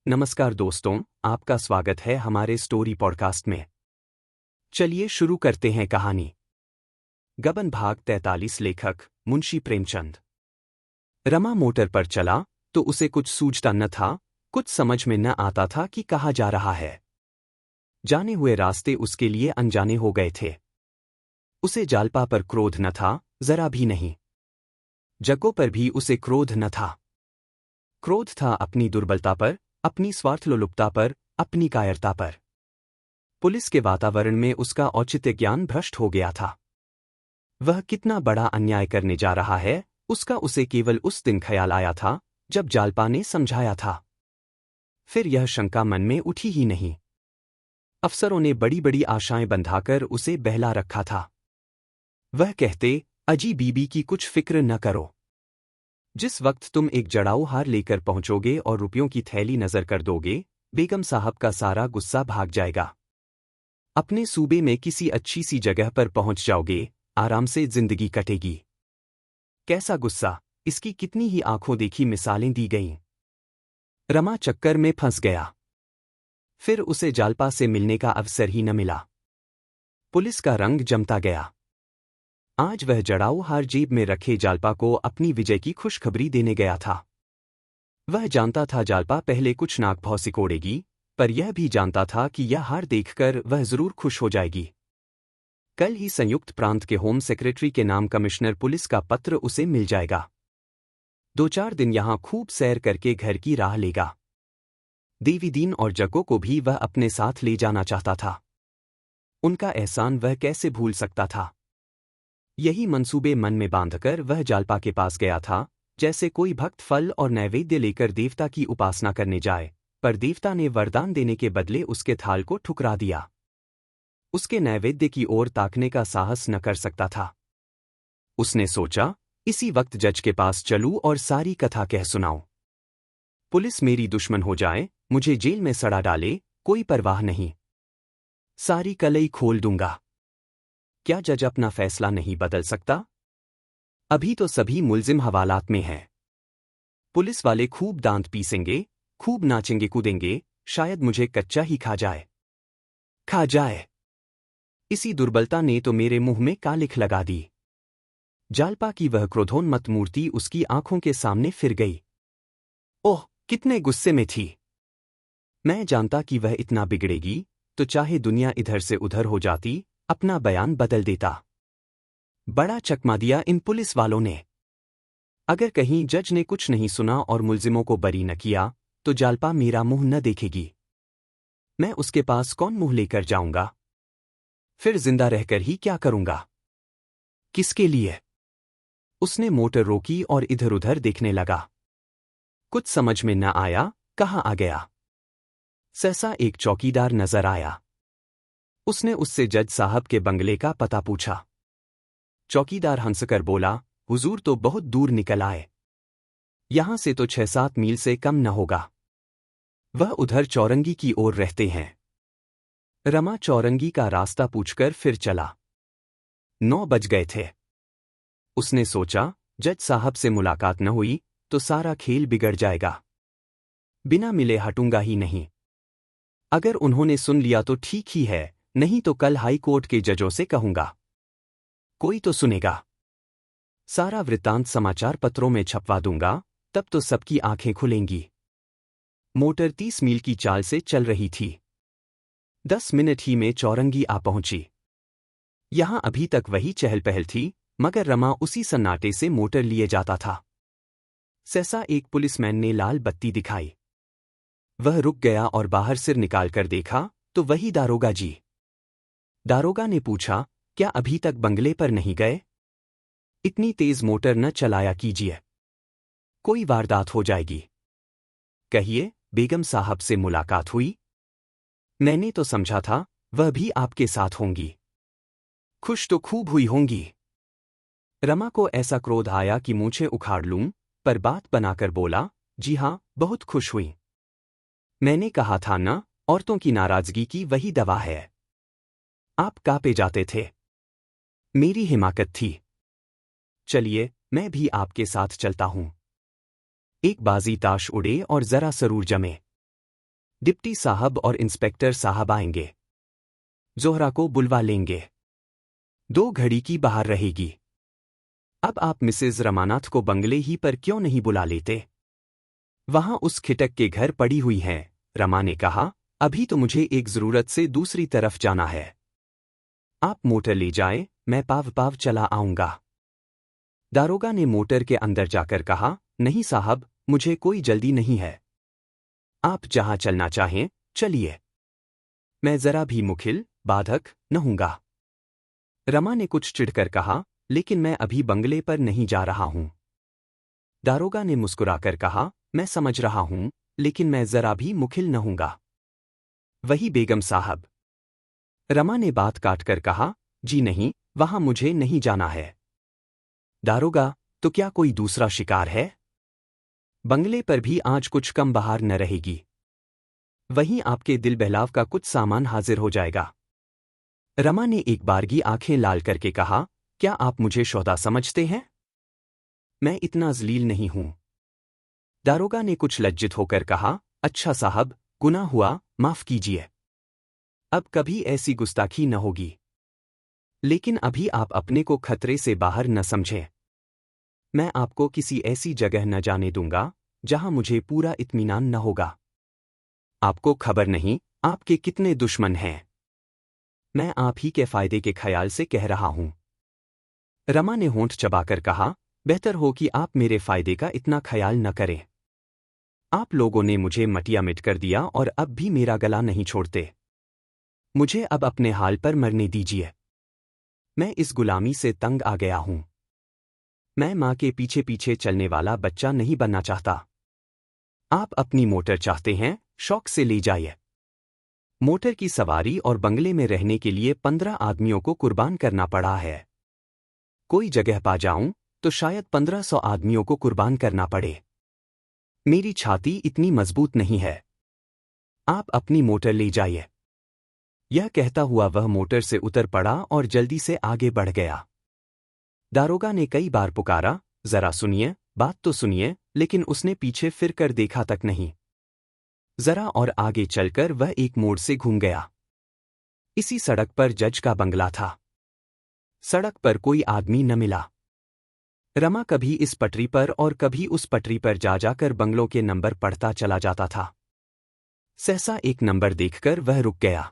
नमस्कार दोस्तों, आपका स्वागत है हमारे स्टोरी पॉडकास्ट में। चलिए शुरू करते हैं कहानी। गबन भाग 43। लेखक मुंशी प्रेमचंद। रमा मोटर पर चला तो उसे कुछ सूझता न था, कुछ समझ में न आता था कि कहाँ जा रहा है। जाने हुए रास्ते उसके लिए अनजाने हो गए थे। उसे जालपा पर क्रोध न था, जरा भी नहीं। जग्गो पर भी उसे क्रोध न था। क्रोध था अपनी दुर्बलता पर, अपनी स्वार्थलोलुपता पर, अपनी कायरता पर। पुलिस के वातावरण में उसका औचित्य ज्ञान भ्रष्ट हो गया था। वह कितना बड़ा अन्याय करने जा रहा है, उसका उसे केवल उस दिन ख्याल आया था जब जालपा ने समझाया था। फिर यह शंका मन में उठी ही नहीं। अफसरों ने बड़ी बड़ी आशाएं बंधाकर उसे बहला रखा था। वह कहते, अजी बीबी की कुछ फिक्र न करो। जिस वक्त तुम एक जड़ाऊ हार लेकर पहुंचोगे और रुपयों की थैली नजर कर दोगे, बेगम साहब का सारा गुस्सा भाग जाएगा। अपने सूबे में किसी अच्छी सी जगह पर पहुंच जाओगे, आराम से जिंदगी कटेगी। कैसा गुस्सा, इसकी कितनी ही आंखों देखी मिसालें दी गईं। रमा चक्कर में फंस गया। फिर उसे जालपा से मिलने का अवसर ही न मिला। पुलिस का रंग जमता गया। आज वह जड़ाऊ हार जेब में रखे जालपा को अपनी विजय की खुशखबरी देने गया था। वह जानता था जालपा पहले कुछ नाक भौं सिकोड़ेगी, पर यह भी जानता था कि यह हार देखकर वह जरूर खुश हो जाएगी। कल ही संयुक्त प्रांत के होम सेक्रेटरी के नाम कमिश्नर पुलिस का पत्र उसे मिल जाएगा। 2-4 दिन यहां खूब सैर करके घर की राह लेगा। देवीदीन और जग्गो को भी वह अपने साथ ले जाना चाहता था। उनका एहसान वह कैसे भूल सकता था। यही मंसूबे मन में बांधकर वह जालपा के पास गया था, जैसे कोई भक्त फल और नैवेद्य लेकर देवता की उपासना करने जाए, पर देवता ने वरदान देने के बदले उसके थाल को ठुकरा दिया। उसके नैवेद्य की ओर ताकने का साहस न कर सकता था। उसने सोचा, इसी वक्त जज के पास चलूं और सारी कथा कह सुनाऊं। पुलिस मेरी दुश्मन हो जाए, मुझे जेल में सड़ा डाले, कोई परवाह नहीं। सारी कलई खोल दूंगा। क्या जज अपना फैसला नहीं बदल सकता? अभी तो सभी मुल्जिम हवालात में हैं। पुलिस वाले खूब दांत पीसेंगे, खूब नाचेंगे कूदेंगे, शायद मुझे कच्चा ही खा जाए। खा जाए। इसी दुर्बलता ने तो मेरे मुंह में कालिख लगा दी। जालपा की वह क्रोधोन्मत्त मूर्ति उसकी आंखों के सामने फिर गई। ओह, कितने गुस्से में थी। मैं जानता कि वह इतना बिगड़ेगी, तो चाहे दुनिया इधर से उधर हो जाती, अपना बयान बदल देता। बड़ा चकमा दिया इन पुलिस वालों ने। अगर कहीं जज ने कुछ नहीं सुना और मुल्जिमों को बरी न किया, तो जालपा मेरा मुंह न देखेगी। मैं उसके पास कौन मुंह लेकर जाऊंगा? फिर जिंदा रहकर ही क्या करूंगा? किसके लिए? उसने मोटर रोकी और इधर उधर देखने लगा। कुछ समझ में न आया, कहाँ आ गया। सहसा एक चौकीदार नजर आया। उसने उससे जज साहब के बंगले का पता पूछा। चौकीदार हंसकर बोला, हुजूर तो बहुत दूर निकल आए। यहां से तो 6-7 मील से कम न होगा। वह उधर चौरंगी की ओर रहते हैं। रमा चौरंगी का रास्ता पूछकर फिर चला। 9 बज गए थे। उसने सोचा, जज साहब से मुलाकात न हुई तो सारा खेल बिगड़ जाएगा। बिना मिले हटूंगा ही नहीं। अगर उन्होंने सुन लिया तो ठीक ही है, नहीं तो कल हाई कोर्ट के जजों से कहूंगा। कोई तो सुनेगा। सारा वृत्तांत समाचार पत्रों में छपवा दूंगा, तब तो सबकी आंखें खुलेंगी। मोटर 30 मील की चाल से चल रही थी। 10 मिनट ही में चौरंगी आ पहुंची। यहां अभी तक वही चहल पहल थी, मगर रमा उसी सन्नाटे से मोटर लिए जाता था। सहसा एक पुलिसमैन ने लाल बत्ती दिखाई। वह रुक गया और बाहर सिर निकालकर देखा तो वही दारोगा जी। दारोगा ने पूछा, क्या अभी तक बंगले पर नहीं गए? इतनी तेज मोटर न चलाया कीजिए, कोई वारदात हो जाएगी। कहिए, बेगम साहब से मुलाकात हुई? मैंने तो समझा था वह भी आपके साथ होंगी। खुश तो खूब हुई होंगी। रमा को ऐसा क्रोध आया कि मूंछें उखाड़ लूं, पर बात बनाकर बोला, जी हां, बहुत खुश हुई। मैंने कहा था ना, औरतों की नाराजगी की वही दवा है। आप कांपे जाते थे। मेरी हिमाकत थी। चलिए, मैं भी आपके साथ चलता हूं। एक बाजी ताश उड़े और जरा सरूर जमे। डिप्टी साहब और इंस्पेक्टर साहब आएंगे। जोहरा को बुलवा लेंगे। 2 घड़ी की बाहर रहेगी। अब आप मिसेज रमानाथ को बंगले ही पर क्यों नहीं बुला लेते? वहां उस खिटक के घर पड़ी हुई हैं। रमा ने कहा, अभी तो मुझे एक जरूरत से दूसरी तरफ जाना है। आप मोटर ले जाए, मैं पाव चला आऊंगा। दारोगा ने मोटर के अंदर जाकर कहा, नहीं साहब, मुझे कोई जल्दी नहीं है। आप जहां चलना चाहें, चलिए। मैं जरा भी मुखिल, बाधक न हूंगा। रमा ने कुछ चिढ़कर कहा, लेकिन मैं अभी बंगले पर नहीं जा रहा हूं। दारोगा ने मुस्कुराकर कहा, मैं समझ रहा हूं, लेकिन मैं जरा भी मुखिल न हूंगा। वही बेगम साहब। रमा ने बात काटकर कहा, जी नहीं, वहां मुझे नहीं जाना है। दारोगा, तो क्या कोई दूसरा शिकार है? बंगले पर भी आज कुछ कम बाहर न रहेगी। वहीं आपके दिल बहलाव का कुछ सामान हाजिर हो जाएगा। रमा ने एक बारगी आंखें लाल करके कहा, क्या आप मुझे शौदा समझते हैं? मैं इतना जलील नहीं हूं। दारोगा ने कुछ लज्जित होकर कहा, अच्छा साहब, गुनाह हुआ, माफ कीजिए। अब कभी ऐसी गुस्ताखी न होगी। लेकिन अभी आप अपने को खतरे से बाहर न समझें। मैं आपको किसी ऐसी जगह न जाने दूंगा जहां मुझे पूरा इत्मीनान न होगा। आपको खबर नहीं आपके कितने दुश्मन हैं। मैं आप ही के फायदे के ख्याल से कह रहा हूं। रमा ने होंठ चबाकर कहा, बेहतर हो कि आप मेरे फायदे का इतना ख्याल न करें। आप लोगों ने मुझे मटिया मिट कर दिया और अब भी मेरा गला नहीं छोड़ते। मुझे अब अपने हाल पर मरने दीजिए। मैं इस गुलामी से तंग आ गया हूं। मैं मां के पीछे पीछे चलने वाला बच्चा नहीं बनना चाहता। आप अपनी मोटर चाहते हैं, शौक से ले जाइए। मोटर की सवारी और बंगले में रहने के लिए 15 आदमियों को कुर्बान करना पड़ा है। कोई जगह पा जाऊं तो शायद 1500 आदमियों को कुर्बान करना पड़े। मेरी छाती इतनी मजबूत नहीं है। आप अपनी मोटर ले जाइए। यह कहता हुआ वह मोटर से उतर पड़ा और जल्दी से आगे बढ़ गया। दारोगा ने कई बार पुकारा, जरा सुनिए, बात तो सुनिए, लेकिन उसने पीछे फिर कर देखा तक नहीं। जरा और आगे चलकर वह एक मोड़ से घूम गया। इसी सड़क पर जज का बंगला था। सड़क पर कोई आदमी न मिला। रमा कभी इस पटरी पर और कभी उस पटरी पर जा जाकर बंगलों के नंबर पढ़ता चला जाता था। सहसा एक नंबर देखकर वह रुक गया।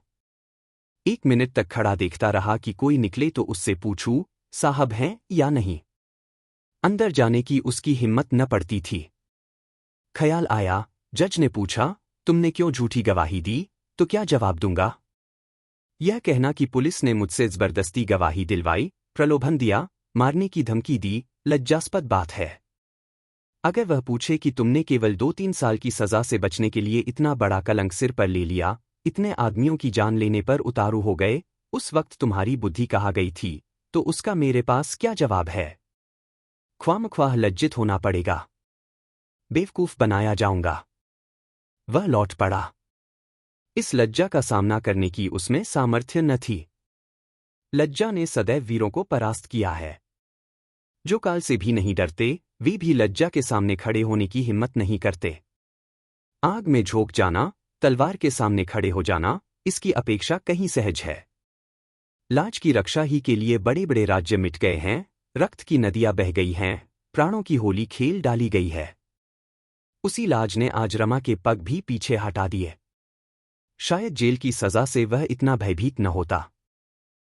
1 मिनट तक खड़ा देखता रहा कि कोई निकले तो उससे पूछूं, साहब हैं या नहीं। अंदर जाने की उसकी हिम्मत न पड़ती थी। ख्याल आया, जज ने पूछा, तुमने क्यों झूठी गवाही दी? तो क्या जवाब दूंगा? यह कहना कि पुलिस ने मुझसे जबरदस्ती गवाही दिलवाई, प्रलोभन दिया, मारने की धमकी दी, लज्जास्पद बात है। अगर वह पूछे कि तुमने केवल 2-3 साल की सजा से बचने के लिए इतना बड़ा कलंक सिर पर ले लिया, इतने आदमियों की जान लेने पर उतारू हो गए, उस वक्त तुम्हारी बुद्धि कहाँ गई थी, तो उसका मेरे पास क्या जवाब है? ख्वामख्वाह लज्जित होना पड़ेगा। बेवकूफ बनाया जाऊंगा। वह लौट पड़ा। इस लज्जा का सामना करने की उसमें सामर्थ्य न थी। लज्जा ने सदैव वीरों को परास्त किया है। जो काल से भी नहीं डरते, वे भी लज्जा के सामने खड़े होने की हिम्मत नहीं करते। आग में झोंक जाना, तलवार के सामने खड़े हो जाना, इसकी अपेक्षा कहीं सहज है। लाज की रक्षा ही के लिए बड़े बड़े राज्य मिट गए हैं, रक्त की नदियां बह गई हैं, प्राणों की होली खेल डाली गई है। उसी लाज ने आज रमा के पग भी पीछे हटा दिए। शायद जेल की सजा से वह इतना भयभीत न होता।